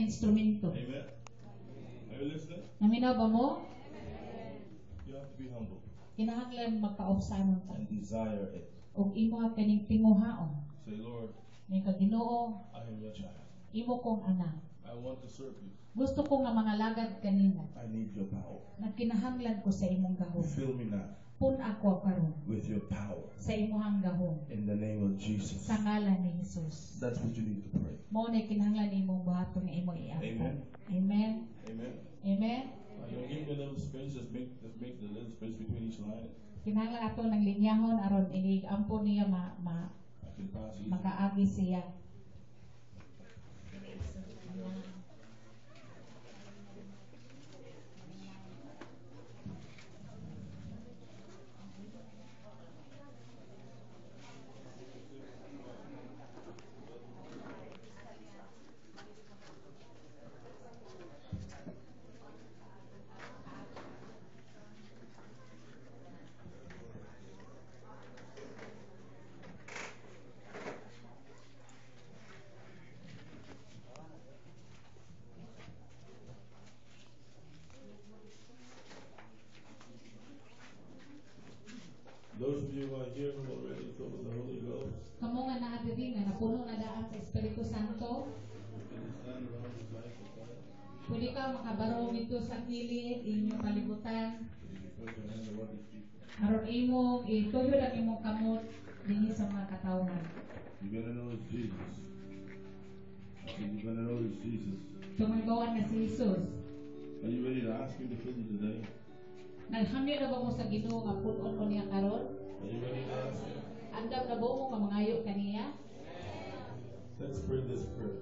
instrumento. Amen. Are you listening? Naminaw ba mo? You have to be humble Kinahanglan magkaobsanon ta. and desire it. Ug imo kaning tinguhaon. Say, Lord, Ning Ginoo, I am your child. imo kong anak. I want to serve you. Gusto ko nga mga lagad kanina. I need your power. Nagkinahanglan ko sa imong gahom. Fill me now Pun ako karon with your power. sa imong gahom. In the name of Jesus. Sa ngalan ni Jesus. That's what you need to pray. Mao na kinahanglan imong buhaton nga imong iapon. Amen. Amen. Amen. Amen. You give me a little space. Just make the little space between each line. Kinahanglan ato ng linyahon aron iniampon niya I can pass easy. makaagi siya. Those of you who are here who are already filled with the Holy Ghost, Kamo nga naa diri nga napuno na daan sa Espiritu Santo, you can stand around this life of God. pwede ka makabarong dito sa gilid inyong kalibutan. You can put your hand on these people. Aron imong ituyo lang imong kamot dinhi sa mga katawhan. You're gonna know it's Jesus. I said you're gonna know it's Jesus. Tumagawan na si Jesus. Are you ready to ask Him to fill you today? Naghamyo na ba mo sa Ginoo nga punon ko niya karon? Are you ready to ask Him? Andam na ba mo nga mangayo kaniya? Let's pray this prayer.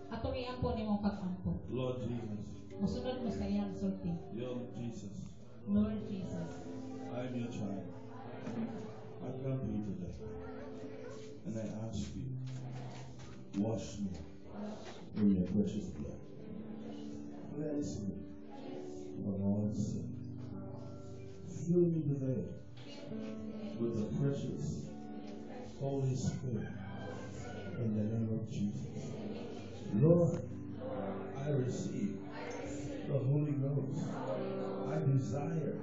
Atong iampon imong pag-ampon. Lord Jesus, Musunod mo sa iyang sulti. Lord Jesus, Lord Jesus, I'm your child. I come to you today, and I ask you, wash me in your precious blood. Cleanse me from all sin. Fill me today with the precious Holy Spirit in the name of Jesus. Lord, I receive the Holy Ghost. I desire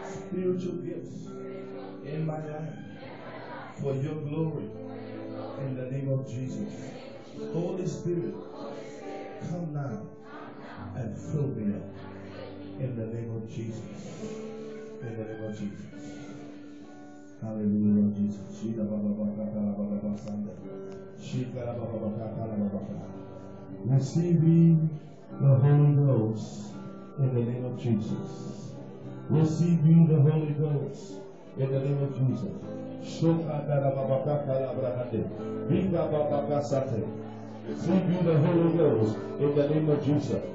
spiritual gifts in my life for your glory in the name of Jesus. Holy Spirit, come now and fill me up in the name of Jesus. In the name of Jesus. Hallelujah, Lord Jesus. Receiving the Holy Ghost in the name of Jesus. Receiving the Holy Ghost in the name of Jesus. Receiving the Holy Ghost in the name of Jesus.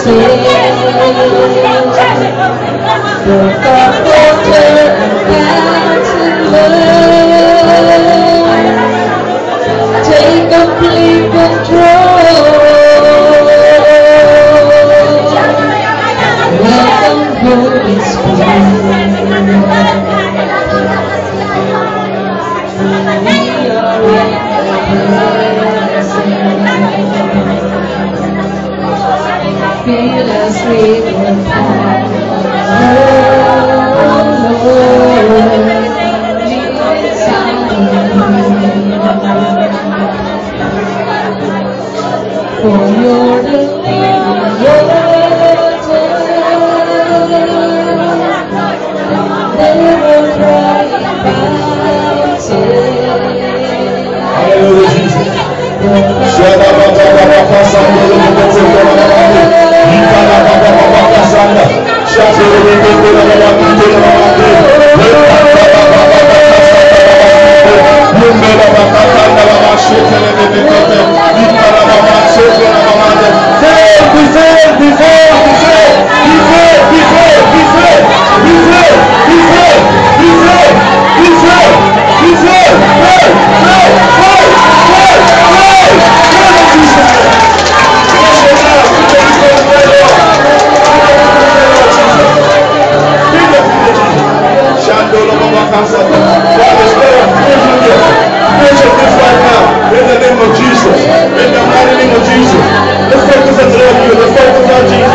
Take complete control. Welcome, Holy Spirit. We are in feel as we will fall. Oh Lord, lead inside of me. For you're the living water, never dry fountain. Hallelujah, Jesus. In the name of Jesus, in the mighty name of Jesus, let's focus on the Lord. Let's focus on Jesus.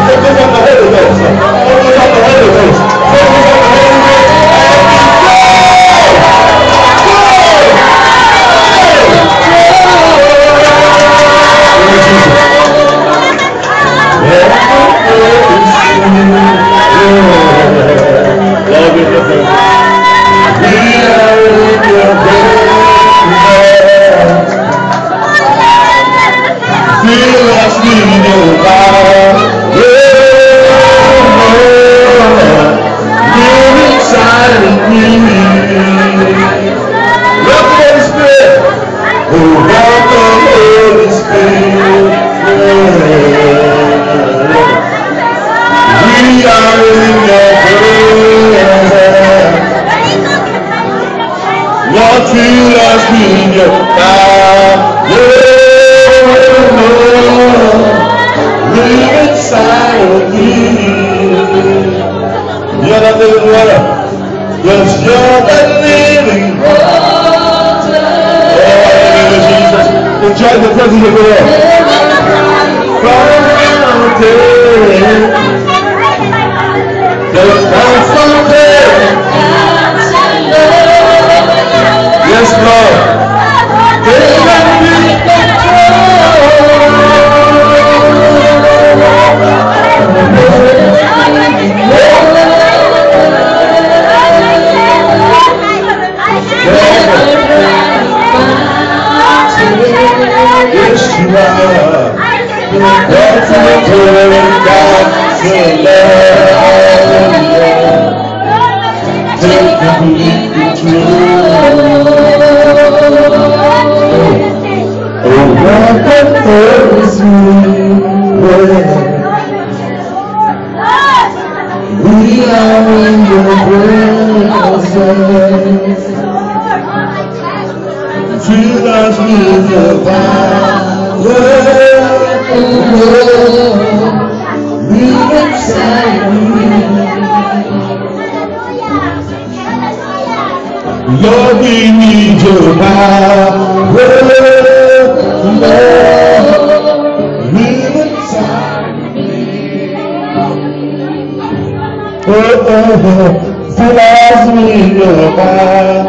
Focus on the Holy Ghost. Focus on the Holy Ghost. Focus on the Holy Ghost. Love is the first. We are in your presence. Feel us in your power. Live inside of me. Welcome, Holy Spirit. Oh, welcome, Holy Spirit. We are in your presence. Lord, feel us in your power. Live inside of me. You're the living water. Yes, you're the living water. Oh, hallelujah, Jesus. Enjoy the presence of the Lord. From the mountain, there's one fountain. Yes, Lord. Take complete yes, you are. That's the turning God to love. Take complete control. Oh, welcome, Holy Spirit. We are in your presence. Fill us with your power. Live inside of me. Lord, we need your power. Lord, live inside of me. Fill us with your power.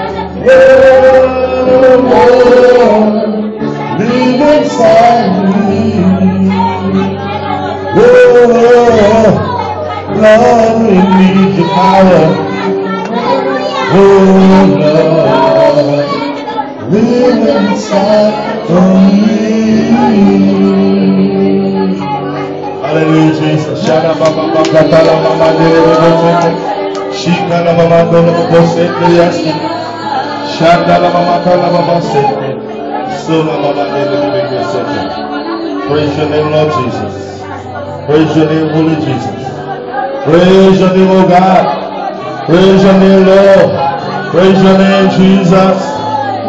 Live inside me. Lord, we need your power. Oh, Lord, live inside of me. Hallelujah, Jesus. Shana mama katala mama dele. Shikana mama dole bose yasti. Shanda mama kala mama sete. Sula mama dele bose. Praise your name, Lord Jesus. Praise your name, Holy Jesus. Praise your name, oh God. Praise your name, Lord. Praise your name, Jesus.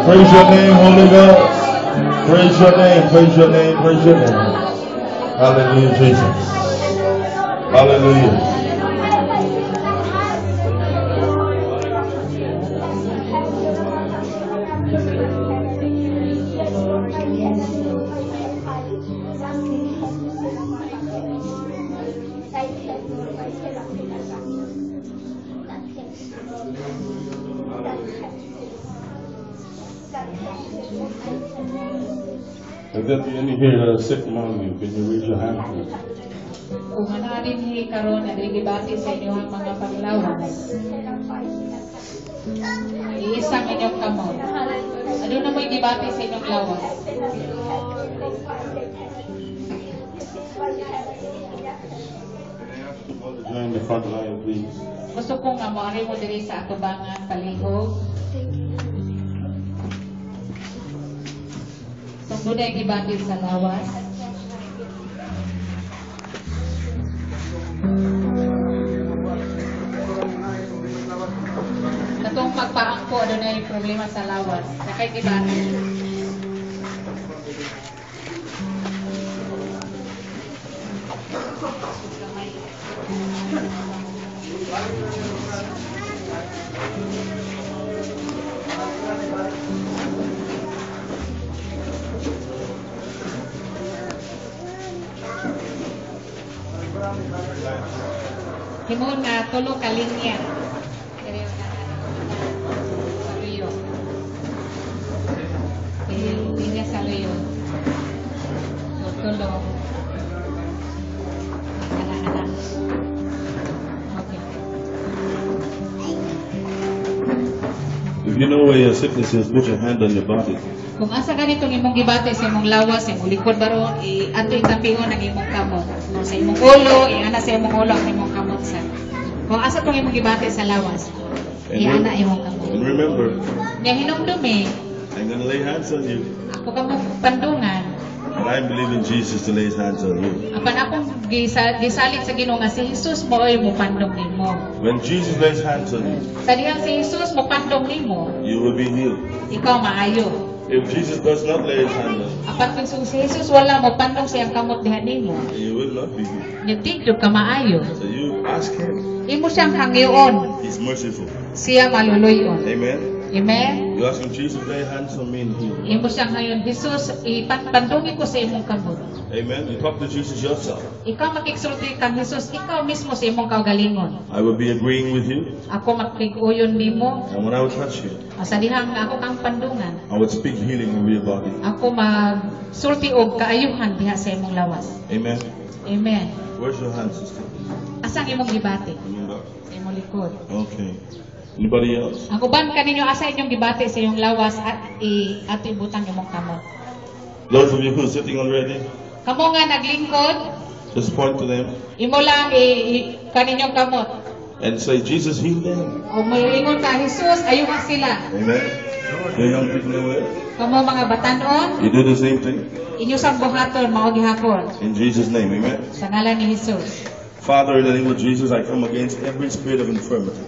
Praise your name, Holy Ghost. Praise your name, praise your name, praise your name. Hallelujah, Jesus. Hallelujah. If there be any here that are sick among you, can you raise your hand? Kung anaarin karon na gibati sa inyong mga panglawas, iisang inyong kamot. Ano na mo'y gibati sa inyong lawas? Join the front line, please. Gusto kong amari mo diri sa atubangan palihog. Kung doon ay gibati sa lawas. Katong magpaangko, doon ay problema sa lawas. Nakay gibati. Himon na tulo ka linya. Saluyo. Linya saluyo. Tulo. Anak-anak. Okay. If you know where your sickness is, put your hand on your body. Kung asa ganitong imong gibate sa imong lawas, sa imong likod baron, ato itapingon ang imong kamot. Sa imong ulo, iana sa imong ulo ang imong kamot sa. Kung asa tong imong gibate sa lawas, iana imong kamot. And remember, Nya hinumdumi, I'm going to lay hands on you. ako kamong pandungan. And I believe in Jesus to lay his hands on you. Apan akong gisalit sa Ginoo nga si Jesus mo ay mo pandong nimo. When Jesus lays hands on you, Sa dihang si Jesus mo pandong nimo, you will be healed. ikaw maayo. If Jesus does not lay his hand on you, Apan kung si Jesus wala mo pandong sa iyang kamot diha nimo, you will not be healed. nagtigdog ka maayo. So you ask him. Imo siyang hangyoon, He's merciful. siya maluluyon. Amen. Amen. You ask him, Jesus, lay hands on me and heal. Imo siya ngayon, Jesus, ipandungi ko sa imong kamot. Amen. You talk to Jesus yourself. Ikaw makiksulti kang Jesus, ikaw mismo sa imong kaugalingon. I will be agreeing with you. Ako makiguyon nimo, And when I would touch you, sa dihang ako kang pandungan. I would speak healing over your body. Ako magsulti og kaayuhan diha sa imong lawas. Amen. Amen. Where's your hand, sister? Asang imong gibati? Remember? Sa imong likod. Okay. Anybody else? Ang uban kaninyo asa inyong gibati sa imong lawas at ato ibutang imong kamot. Those of you who are sitting already, Kamo nga naglingkod, just point to them imo lang kaninyong kamot. and say, Jesus, heal them. O moingon ka, Jesus, ayuhan sila. Amen. The young people know it. Kamo mga batanon, You do the same thing. inyo sang buhaton mao gihapon In Jesus' name. Amen. sa ngalan ni Jesus. Father, in the name of Jesus, I come against every spirit of infirmity,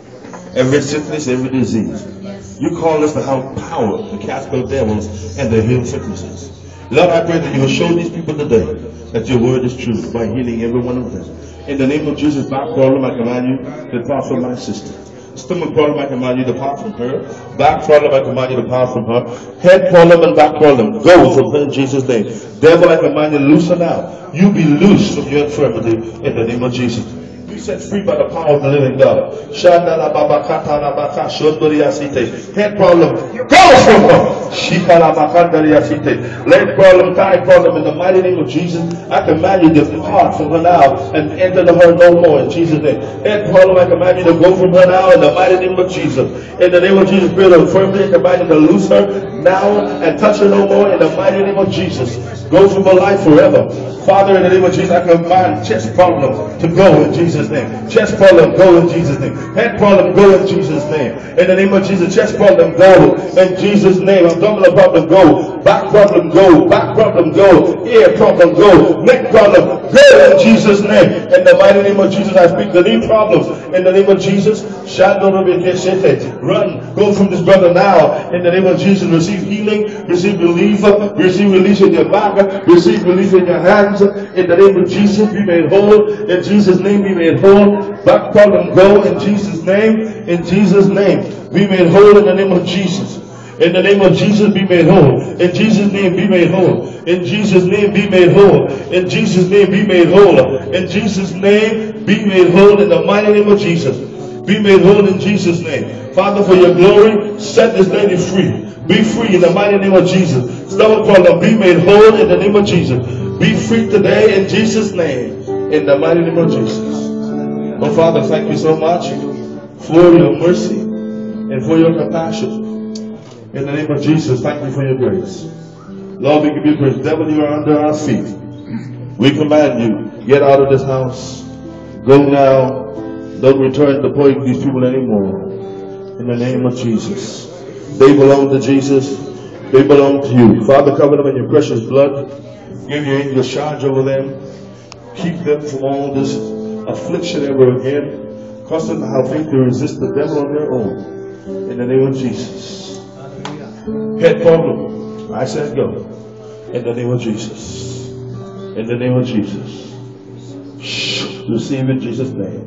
every sickness, every disease. Yes. You call us to have power to cast out devils and to heal sicknesses. Lord, I pray that you will show these people today that your word is true by healing every one of them. In the name of Jesus, back problem, I command you to depart from my sister. Stomach problem, I command you to depart from her. Back problem, I command you to depart from her. Head problem and back problem, go from her in Jesus' name. Devil, I command you to loosen out. You be loose from your infirmity in the name of Jesus. Be set free by the power of the living God. Head problem, go from her. Leg problem, thigh problem, in the mighty name of Jesus, I command you to depart from her now and enter to her no more in Jesus' name. Head problem, I command you to go from her now in the mighty name of Jesus. In the name of Jesus, spirit of infirmity, I command you to loose her now and touch her no more in the mighty name of Jesus. Go from her life forever. Father, in the name of Jesus, I command chest problem to go in Jesus' name. Chest problem, go in Jesus' name. Head problem, go in Jesus' name. In the name of Jesus, chest problem, go in Jesus' name. Abdominal problem, go. Back problem go. Back problem go. Ear problem go. Neck problem go in Jesus' name. In the mighty name of Jesus, I speak the knee problems. In the name of Jesus, run. Go from this brother now. In the name of Jesus, receive healing, receive relief, receive release in your back, receive relief in your hands. In the name of Jesus, be made whole. In Jesus' name, be made whole. Back problem go in Jesus' name. In Jesus' name, be made whole in the name of Jesus. In the name of Jesus, be made whole. In Jesus' name, be made whole. In Jesus' name, be made whole. In Jesus' name, be made whole. In Jesus' name, be made whole in the mighty name of Jesus. Be made whole in Jesus' name. Father, for your glory, set this lady free. Be free in the mighty name of Jesus. Stomach problem, be made whole in the name of Jesus. Be free today in Jesus' name. In the mighty name of Jesus. Oh, Father, thank you so much for your mercy and for your compassion. In the name of Jesus, thank you for your grace. Lord, we give you praise. Devil, you are under our feet. We command you, get out of this house. Go now. Don't return to plague these people anymore. In the name of Jesus. They belong to Jesus. They belong to you. Father, cover them in your precious blood. Give your angels charge over them. Keep them from all this affliction ever again. Cause them to have faith to resist the devil on their own. In the name of Jesus. Head problem, I said go. In the name of Jesus. In the name of Jesus. Receive in Jesus' name.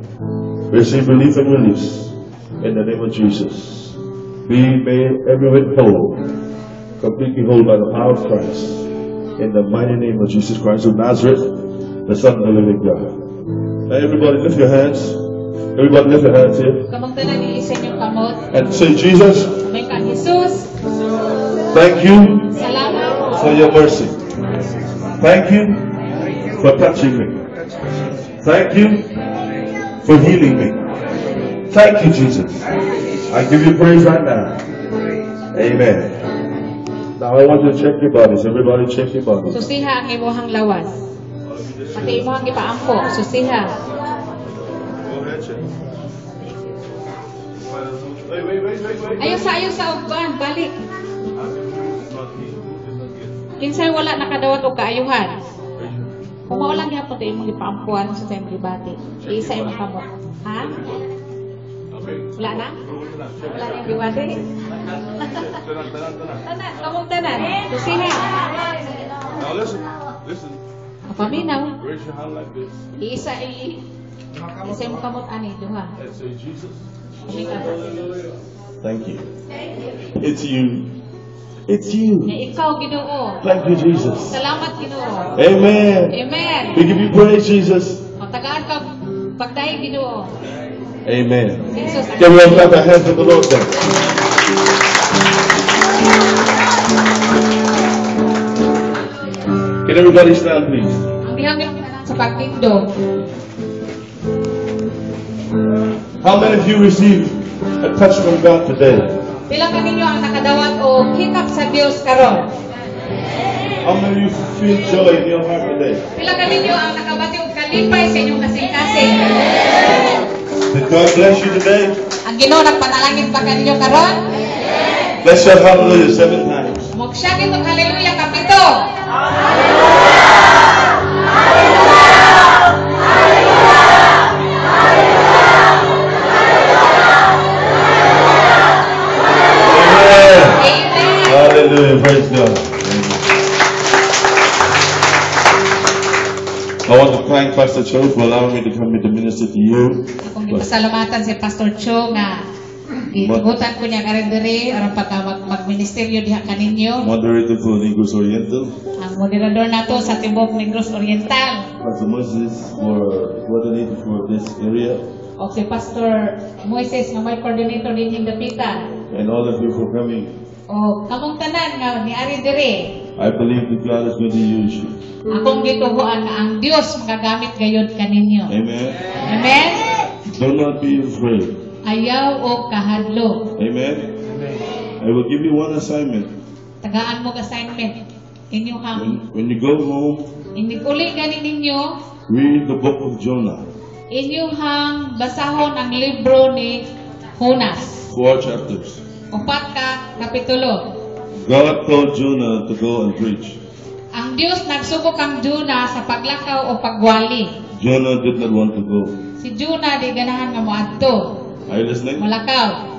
Receive relief and release. In the name of Jesus. Be made every whit whole. Completely whole by the power of Christ. In the mighty name of Jesus Christ of Nazareth, the Son of the living God. Now everybody lift your hands. Everybody lift your hands here. And say, Jesus, thank you for your mercy. Thank you for touching me. Thank you for healing me. Thank you, Jesus. I give you praise right now. Amen. Now I want you to check your bodies. Everybody check your bodies. Susiha ang imuhang lawas. Pati imuhang ipaampo. Susiha. Go ahead, check. Wait. Ayaw sa uban. Balik. Kinsay wala nakadawat o kaayuhan. Kung maulang yapon ito yung mga ipaampuan sa tayo magibati. Iisa yung makamot. Ha? Wala na? Wala na yung gibati? Tanan, kamong tanan. Susiha. Now listen. Paminaw. Raise your hand like this. Iisa yung makamot ani. Duha. And say, Jesus. Thank you. It's you. It's you. Ikaw, Ginoo. Thank you, Jesus. Salamat, Ginoo. Amen. Amen. We give you praise, Jesus. Tagaan ka pagdahi, Ginoo. Amen. Jesus. Can we all clap our hands to the Lord then? Can everybody stand, please? Ang bihangin sa pagtindog. How many of you received a touch from God today? Pila ka ninyo ang nakadawat o hikap sa Dios karon? How many of you feel joy in your heart today? Pila ka ninyo ang nakabati og kalipay sa inyong kasing-kasing? Did God bless you today? Ang Ginoo nagpanalangin ba kaninyo karon? Let's shout hallelujah 7 times. Mogsya kitong hallelujah kapito. Hallelujah, praise God. I want to thank Pastor Cho for allowing me to come here to minister to you. Akong gipasalamatan si Pastor Cho nga gitugutan ko niya karon diri aron pagka magministeryo diha kaninyo. Moderator for Negros Oriental. Ang moderador nato sa Tibok Negros Oriental. Pastor Moses for coordinator for this area. O si Pastor Moises nga may coordinator din Dapitan. And all of you for coming. O kamong tanan nga niari diri. I believe that God is going to use you. Akong gituhuan nga ang Dios magagamit gayud kaninyo. Amen. Amen. Do not be afraid. Ayaw o kahadlo. Amen. I will give you one assignment. Tagaan mo assignment. Inyong When you go home, inikuli ganin ninyo. read the book of Jonah. Inyong basahon ang libro ni Jonas. 4 chapters. 4 ka kapitulo. God told Jonah to go and preach. Ang Dios nagsugo kang Jonah sa paglakaw o pagwali. Jonah did not want to go. Si Jonah di ganahan nga moadto. Are you listening? Malakaw.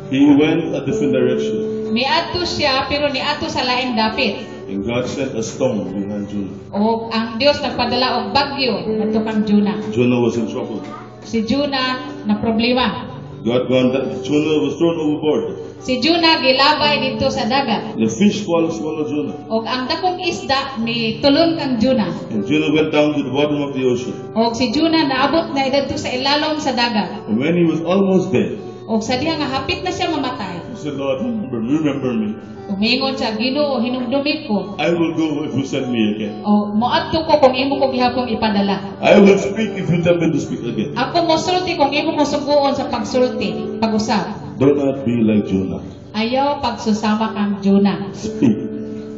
He went a different direction. Niadto siya pero niadto sa laing dapit. And God sent a storm behind Jonah. O ang Dios nagpadala og bagyo ngadto kang Jonah. Jonah was in trouble. Si Jonah na problema. Jonah was thrown overboard. Si Jonah gilabay dito sa dagat. The fish swallowed Jonah. Og ang dakong isda ni tulon kang Jonah. And Jonah went down to the bottom of the ocean. Og si Jonah naabot na dito sa ilalom sa dagat. And when he was almost dead, Og sa diha nga hapit na siya mamatay. he said, Lord, remember me. Umingon siya, Ginoo, hinumdumi ko. I will go if you send me again. O moadto ko kung imo ko gihapon ipadala. I will speak if you tell me to speak again. Ako mosulti kung imo ko suguon sa pagsulti, pag-usap. Do not be like Jonah. Ayaw pagsusama kang Jonah. Speak.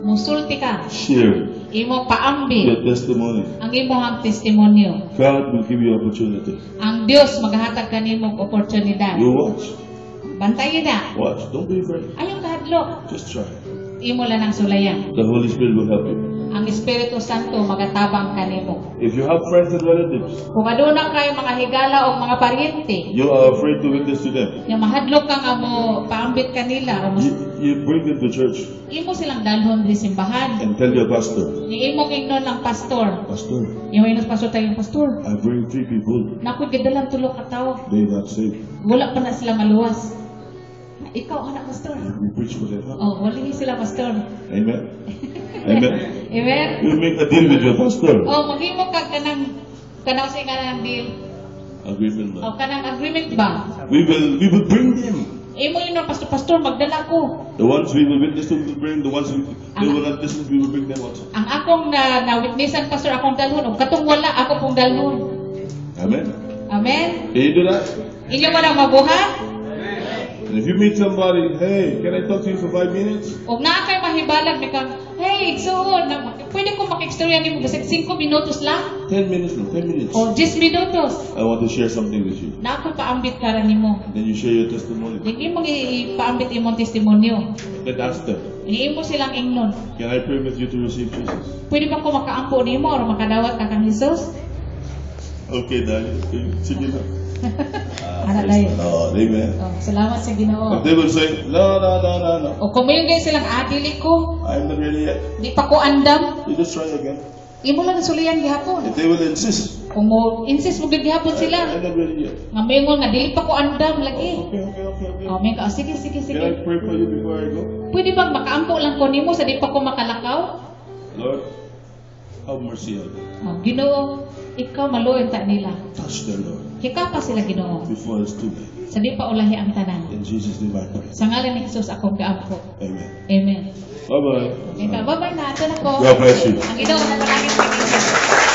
Musulti ka. Share Imo paambi your testimony. ang imong testimonyo. God will give you opportunity. Ang Dios maghatag kanimo og oportunidad. You watch. Bantayin na. Watch. Don't be afraid. Ayaw kahadlok. Just try. Imo lang ang sulayan. The Holy Spirit will help you. Ang Espiritu Santo magatabang kanimo. If you have friends and relatives, Kung aduna kayo mga higala o mga paryente, you are afraid to witness to them. yung mahadlok ka nga mo paambit kanila o You bring them to church imo silang dalhon di simbahan. and tell your pastor, Ni imo ingnon ng pastor. Pastor, Yung inos pastor tayong pastor. I bring 3 people. Nakoy gadalang tulo ka tawo. They not saved. Wala pa na sila maluwas. Ikaw anak pastor. We preach for them. Oh, wali sila pastor. Amen. Amen. Amen. You make a deal with your pastor. Oh, maghimo ka kanang sa kanang deal. Agreement. O kanang agreement ba? We will bring them. Imo yun pastor magdala ko. The ones we will witness to, we will bring. The ones they will not listen, we will bring them also. Ang akong na-witnessan pastor akong dalhon o katong wala ako pong dalhon. Amen. Amen. Can you do that? Inyo ba nang mabuhat? And if you meet somebody, hey, can I talk to you for 5 minutes? O naa kay mahibalag mi kang, hey, igsuon, pwede ko makistorya nimo kasi 5 minutos lang 10 minutes, no, 10 minutes. o 10 minutos. I want to share something with you. Na ako paambit ka ra nimo. Then you share your testimony. Hindi mo ipaambit imong testimonyo. Then ask them, Imo silang ingnon. can I pray with you to receive Jesus? Pwede ba ko makaampo nimo or makadawat ka kang Jesus? Okay, Daddy. Okay, sige na. Ana Praise dayon. the Lord. Amen. Oh, salamat sa Ginoo. But they will say, no, no, no, no, no. O kung mayroon kayo silang adili ko, I'm not ready yet. di pa ko andam, You just try again. imo lang suliyan gihapon. If they will insist, Kung mo insist mo gihapon sila, I'm not ready yet. nga mayroon nga dili pa ko andam lagi. Okay. O may ka, sige, Can I sige. pray for you before I go? Pwede bang makaampo lang ko nimo sa di pa ko makalakaw? Lord, have mercy on them. O, Ginoo, ikaw maluin ta nila. Touch them, Lord, Hikapa sila Ginoo. before it's too late. Sa di pa ulahi ang tanan. In Jesus' name I pray. Sa ngalan ni Jesus akong kaampo. Amen. Amen. Bye-bye. Okay, bye-bye na. Ito na ko. God bless you. Ang Ginoo na palagi sa Ginoo.